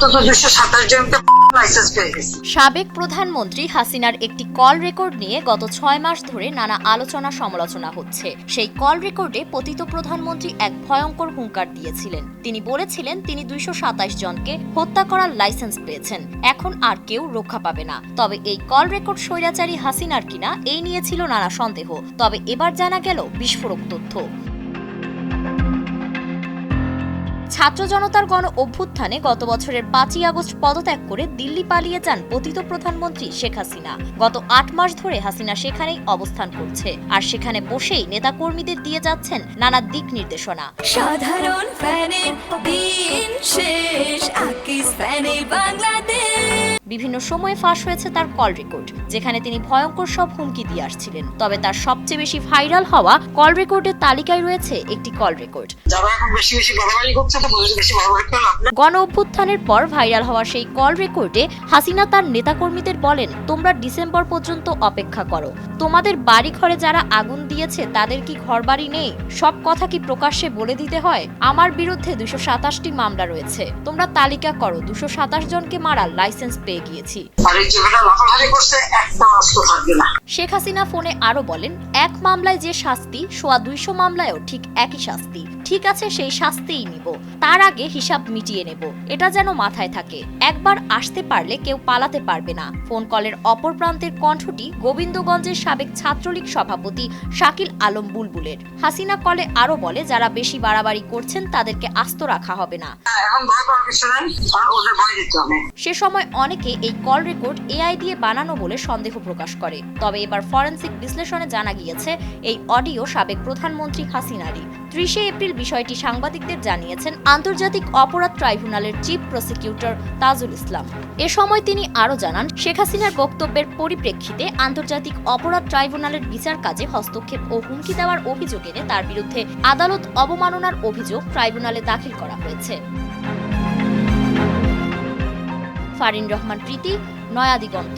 অন্তত 227 জনকে লাইসেন্স পেয়ে গেছে। সাবেক প্রধানমন্ত্রী হাসিনার একটি কল রেকর্ড নিয়ে গত 6 মাস ধরে নানা আলোচনা সমালোচনা হচ্ছে। সেই কল রেকর্ডে পতিত প্রধানমন্ত্রী এক ভয়ঙ্কর হুঙ্কার দিয়েছিলেন। তিনি বলেছিলেন তিনি 227 জনকে হত্যা করার লাইসেন্স পেয়েছেন, এখন আর কেউ রক্ষা পাবে না। তবে এই কল রেকর্ড স্বৈরাচারী হাসিনার কিনা এই নিয়ে ছিল নানা সন্দেহ। তবে এবার জানা গেল বিস্ফোরক তথ্য। ছাত্র জনতার গণ অভ্যুত্থানে গত বছরের 5ই আগস্ট পদত্যাগ করে দিল্লি পালিয়ে যান পতিত প্রধানমন্ত্রী শেখ হাসিনা। গত 8 মাস ধরে হাসিনা সেখানেই অবস্থান করছে, আর সেখানে বসেই নেতাকর্মীদের দিয়ে যাচ্ছেন নানা দিক নির্দেশনা। সাধারণ ফ্যানের দিন শেষ, আকিস ফ্যানে বাংলাদেশ। বিভিন্ন সময়ে ফাঁস হয়েছে তার কল রেকর্ড, যেখানে তিনি ভয়ঙ্কর সব হুমকি দিয়ে আসছিলেন। তবে তার সবচেয়ে বেশি ভাইরাল হওয়া কল রেকর্ডের তালিকায় রয়েছে একটি কল রেকর্ড। যারা এখন বেশি বেশি বাড়াবাড়ি করছে তো বেশি বাড়াবাড়ি করে লাভ নেই। গণ অভ্যুত্থানের পর ভাইরাল হওয়া সেই কল রেকর্ডে হাসিনা তার নেতাকর্মীদের বলেন, তোমরা ডিসেম্বর পর্যন্ত অপেক্ষা করো। তোমাদের বাড়ি ঘরে যারা আগুন দিয়েছে তাদের কি ঘরবাড়ি নেই? সব কথা কি প্রকাশ্যে বলে দিতে হয়? আমার বিরুদ্ধে 227টি মামলা রয়েছে, তোমরা তালিকা করো। 227 জনকে মারার লাইসেন্স পেয়ে গিয়েছি। আর এই যেটা লাফালাফি করছে একটা অস্ত্র থাকবে না। শেখ হাসিনা ফোনে আরো বলেন, এক মামলায় যে শাস্তি, সোয়া 200 মামলায়ও ঠিক একই শাস্তি। ঠিক আছে, সেই শাস্তিই নিব, তার আগে হিসাব মিটিয়ে নেব, এটা যেন মাথায় থাকে। একবার আসতে পারলে কেউ পালাতে পারবে না। ফোন কলের অপর প্রান্তের কণ্ঠটি গোবিন্দগঞ্জের সাবেক ছাত্রলীগ সভাপতি শাকিল আলম বুলবুলের। হাসিনা কলে আরো বলে, যারা বেশি বাড়াবাড়ি করছেন তাদেরকে আস্ত রাখা হবে না। এখন ভয় পাওয়ার কিছু নাই, ওদের ভয় দিতে হবে। সে সময় অনেকে এই কল রেকর্ড এআই দিয়ে বানানো বলে সন্দেহ প্রকাশ করে। তবে এবার ফরেনসিক বিশ্লেষণে জানা গিয়েছে এই অডিও সাবেক প্রধানমন্ত্রী হাসিনারই। 30 এপ্রিল বিষয়টি সাংবাদিকদের জানিয়েছেন আন্তর্জাতিক অপরাধ ট্রাইব্যুনালের চিফ প্রসিকিউটর তাজুল ইসলাম। এ সময় তিনি আরও জানান, শেখ হাসিনার বক্তব্যের পরিপ্রেক্ষিতে আন্তর্জাতিক অপরাধ ট্রাইব্যুনালের বিচার কাজে হস্তক্ষেপ ও হুমকি দেওয়ার অভিযোগ এনে তার বিরুদ্ধে আদালত অবমাননার অভিযোগ ট্রাইব্যুনালে দাখিল করা হয়েছে। ফারিন রহমান প্রীতি, নয়া দিগন্ত।